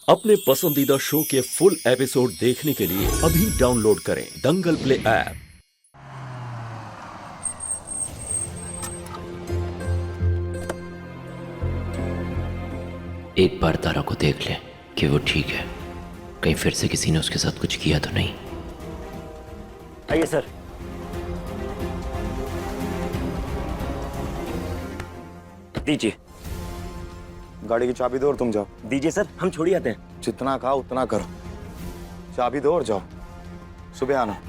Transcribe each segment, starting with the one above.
अपने पसंदीदा शो के फुल एपिसोड देखने के लिए अभी डाउनलोड करें दंगल प्ले ऐप। एक बार तारा को देख ले कि वो ठीक है, कहीं फिर से किसी ने उसके साथ कुछ किया तो नहीं। आइए सर। दीजिए। गाड़ी की चाबी दो और तुम जाओ। दीजिए सर, हम छोड़ ही आते हैं। जितना कहा उतना करो। चाबी दो और जाओ, सुबह आना।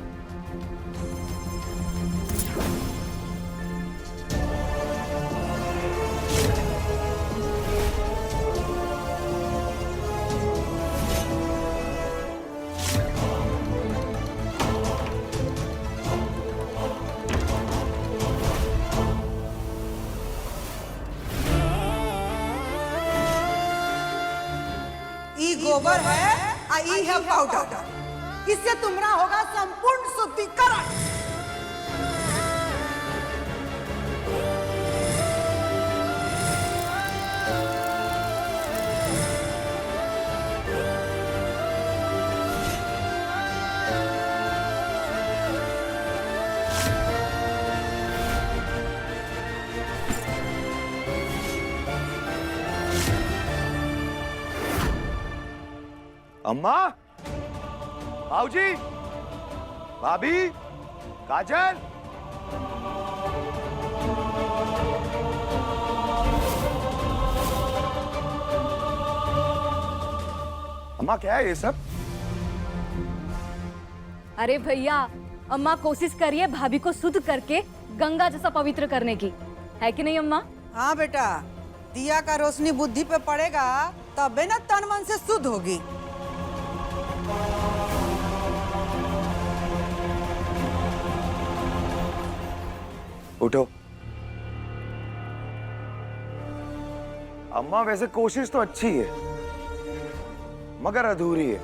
ई गोबर है आ ई है पाउडर। इससे तुम्हारा होगा संपूर्ण शुद्धिकरण। अम्मा, भाऊजी, भाभी, काजल। अम्मा क्या है ये सब? अरे भैया, अम्मा कोशिश करिए भाभी को शुद्ध करके गंगा जैसा पवित्र करने की, है कि नहीं अम्मा? हाँ बेटा, दिया का रोशनी बुद्धि पे पड़ेगा तबे ना तन मन से शुद्ध होगी। उठो। अम्मा वैसे कोशिश तो अच्छी है मगर अधूरी है।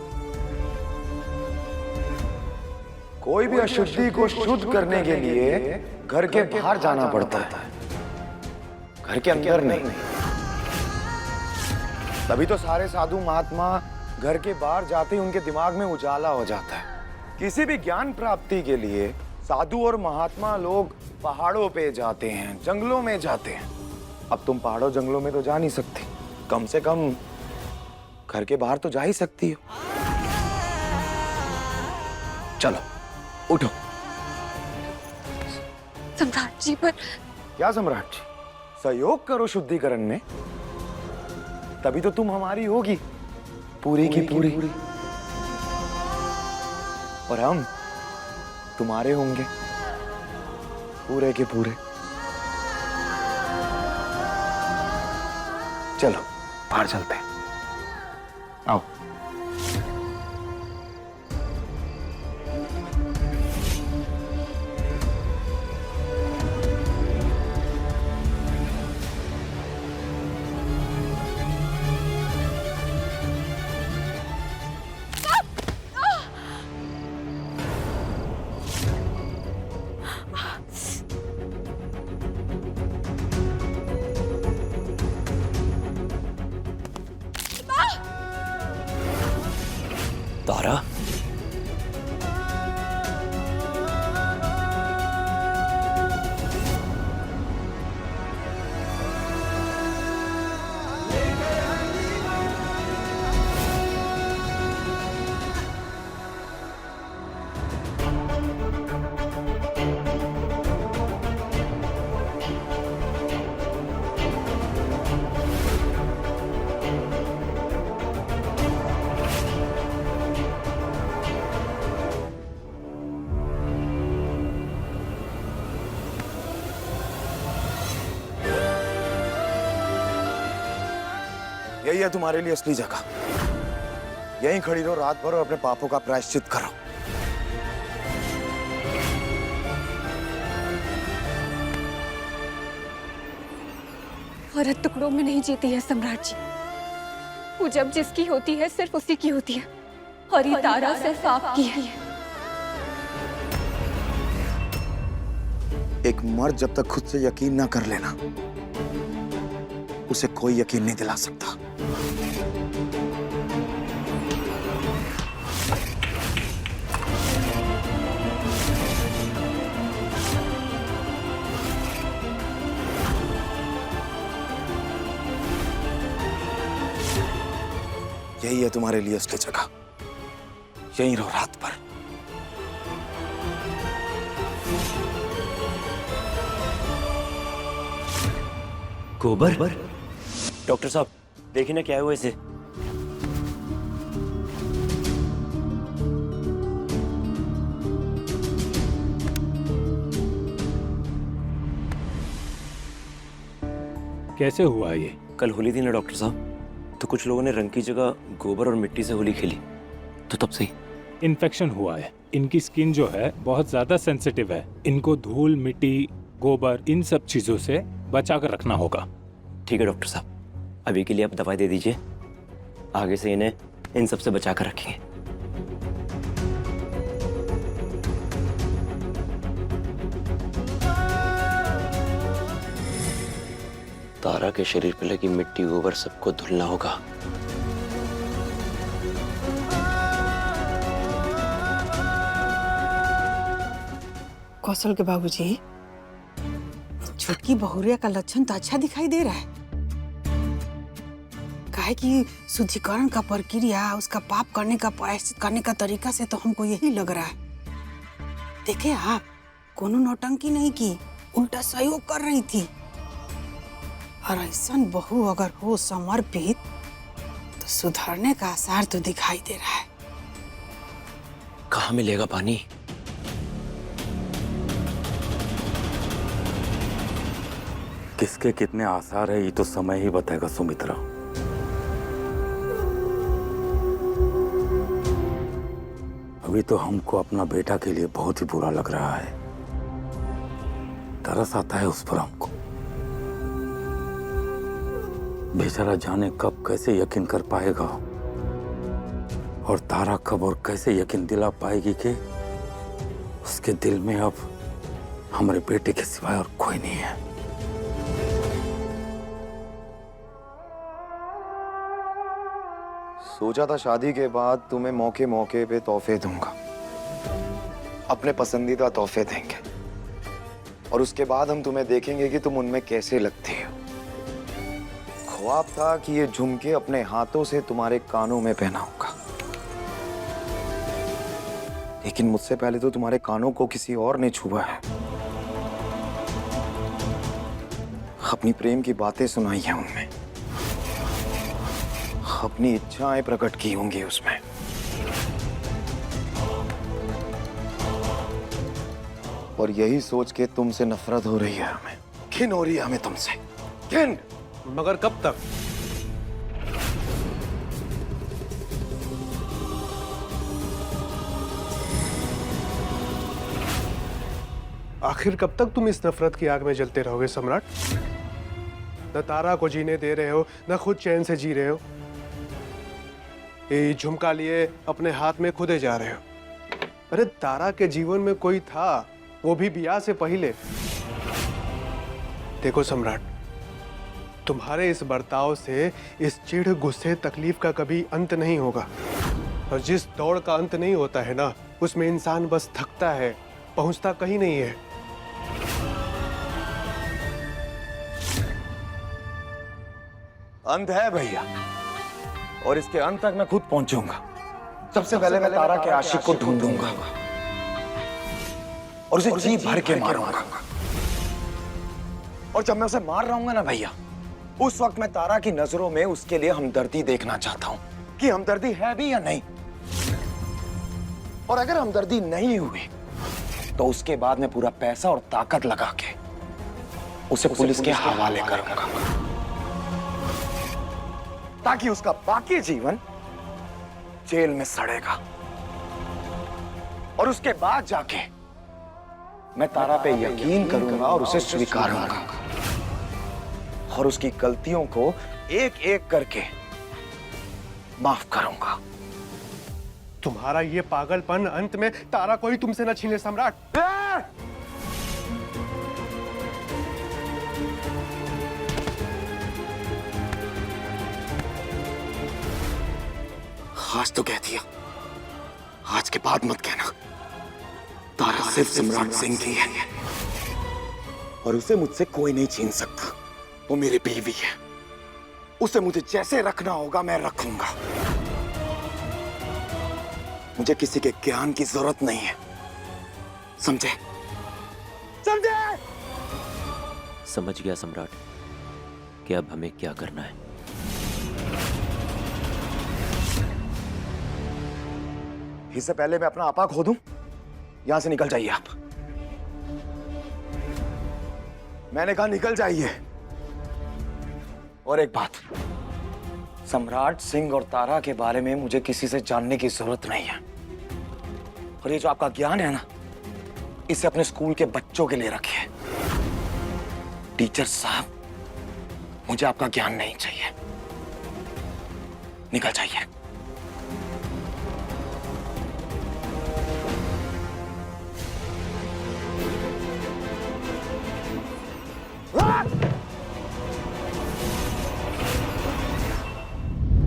कोई भी अशुद्धि को शुद्ध करने के लिए घर के बाहर जाना पड़ता है, घर के अंदर नहीं। तभी तो सारे साधु महात्मा घर के बाहर जाते ही उनके दिमाग में उजाला हो जाता है। किसी भी ज्ञान प्राप्ति के लिए साधु और महात्मा लोग पहाड़ों पे जाते हैं, जंगलों में जाते हैं। अब तुम पहाड़ों जंगलों में तो जा नहीं सकती, कम से कम घर के बाहर तो जा ही सकती हो। चलो उठो। सम्राट जी पर क्या सम्राट जी? सहयोग करो शुद्धिकरण में, तभी तो तुम हमारी होगी पूरी की पूरी। और हम तुम्हारे होंगे पूरे के पूरे। चलो बाहर चलते हैं, आओ। तारा, यही है तुम्हारे लिए असली जगह। यहीं खड़ी रहो रात भर और अपने पापों का प्रायश्चित करो। औरत टुकड़ों में नहीं जीती है सम्राट जी। वो जब जिसकी होती है सिर्फ उसी की होती है, और ये तारा सिर्फ आपकी है। एक मर्द जब तक खुद से यकीन ना कर लेना, उसे कोई यकीन नहीं दिला सकता। यही है तुम्हारे लिए असली जगह। यहीं रहो रात भर। गोबर? डॉक्टर साहब देखिए ना क्या हुआ इसे। कैसे हुआ ये? कल होली थी ना डॉक्टर साहब, तो कुछ लोगों ने रंग की जगह गोबर और मिट्टी से होली खेली, तो तब से इन्फेक्शन हुआ है। इनकी स्किन जो है बहुत ज्यादा सेंसिटिव है। इनको धूल, मिट्टी, गोबर इन सब चीजों से बचा कर रखना होगा। ठीक है डॉक्टर साहब, अभी के लिए आप दवाई दे दीजिए, आगे से इन्हें इन सब से बचा कर रखेंगे। तारा के शरीर पे लगी मिट्टी, गोबर सबको धुलना होगा। कौशल के बाबूजी, छुटकी बहुरिया का लक्षण तो अच्छा दिखाई दे रहा है। काहे कि शुद्धिकरण का प्रक्रिया, उसका पाप करने का, प्रायश्चित करने का तरीका से तो हमको यही लग रहा है। देखे आप, कोनो नौटंकी नहीं की, उल्टा सहयोग कर रही थी। और ऐसा बहू अगर हो समर्पित तो सुधरने का आसार तो दिखाई दे रहा है। कहाँ मिलेगा पानी? किसके कितने आसार है ये तो समय ही बताएगा सुमित्रा। अभी तो हमको अपना बेटा के लिए बहुत ही बुरा लग रहा है। तरस आता है उस पर हमको। बेचारा जाने कब कैसे यकीन कर पाएगा, और तारा कब और कैसे यकीन दिला पाएगी कि उसके दिल में अब हमारे बेटे के सिवाय और कोई नहीं है। सोचा था शादी के बाद तुम्हें मौके मौके पे तोहफे दूंगा, अपने पसंदीदा तोहफे देंगे, और उसके बाद हम तुम्हें देखेंगे कि तुम उनमें कैसे लगती हो। ख्वाब था कि ये झुमके अपने हाथों से तुम्हारे कानों में पहनाऊंगा, लेकिन मुझसे पहले तो तुम्हारे कानों को किसी और ने छुआ है। अपनी प्रेम की बातें सुनाई हैं उनमें, अपनी इच्छाएं प्रकट की होंगी उसमें। और यही सोच के तुमसे नफरत हो रही है हमें, घिन हो रही है हमें तुमसे, घिन। मगर कब तक? आखिर कब तक तुम इस नफरत की आग में जलते रहोगे सम्राट? न तारा को जीने दे रहे हो, न खुद चैन से जी रहे हो। ये झुमका लिए अपने हाथ में खुदे जा रहे हो। अरे तारा के जीवन में कोई था, वो भी ब्याह से पहले। देखो सम्राट, तुम्हारे इस बर्ताव से इस चिढ़, गुस्से, तकलीफ का कभी अंत नहीं होगा। और जिस दौड़ का अंत नहीं होता है ना, उसमें इंसान बस थकता है, पहुंचता कहीं नहीं है। अंत है भैया, और इसके अंत तक मैं खुद पहुंचूंगा। सबसे पहले मैं तारा के आशिक को ढूंढूंगा और उसे जी भर के मारूंगा। और जब मैं उसे मार रहा हूंगा ना भैया, उस वक्त मैं तारा की नजरों में उसके लिए हमदर्दी देखना चाहता हूं कि हमदर्दी है भी या नहीं। और अगर हमदर्दी नहीं हुई तो उसके बाद मैं पूरा पैसा और ताकत लगा के उसे पुलिस के हवाले करूंगा, ताकि उसका बाकी जीवन जेल में सड़ेगा। और उसके बाद जाके मैं तारा पे यकीन करूंगा और उसे स्वीकारूंगा, और उसकी गलतियों को एक एक करके माफ करूंगा। तुम्हारा ये पागलपन अंत में तारा को ही तुमसे न छीन ले सम्राट। आज तो कह दिया, आज के बाद मत कहना। तारा सिर्फ सम्राट सिंह की है, और उसे मुझसे कोई नहीं छीन सकता। वो मेरी बीवी है, उसे मुझे जैसे रखना होगा मैं रखूंगा। मुझे किसी के ज्ञान की जरूरत नहीं है, समझे? समझे? समझ गया सम्राट कि अब हमें क्या करना है। इससे पहले मैं अपना आपा खो दूं, यहां से निकल जाइए आप। मैंने कहा निकल जाइए। और एक बात, सम्राट सिंह और तारा के बारे में मुझे किसी से जानने की जरूरत नहीं है। और ये जो आपका ज्ञान है ना, इसे अपने स्कूल के बच्चों के लिए रखिए। टीचर साहब, मुझे आपका ज्ञान नहीं चाहिए, निकल जाइए।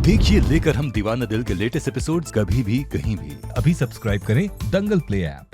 देखिए लेकर हम दीवाना दिल के लेटेस्ट एपिसोड्स कभी भी कहीं भी। अभी सब्सक्राइब करें दंगल प्ले ऐप।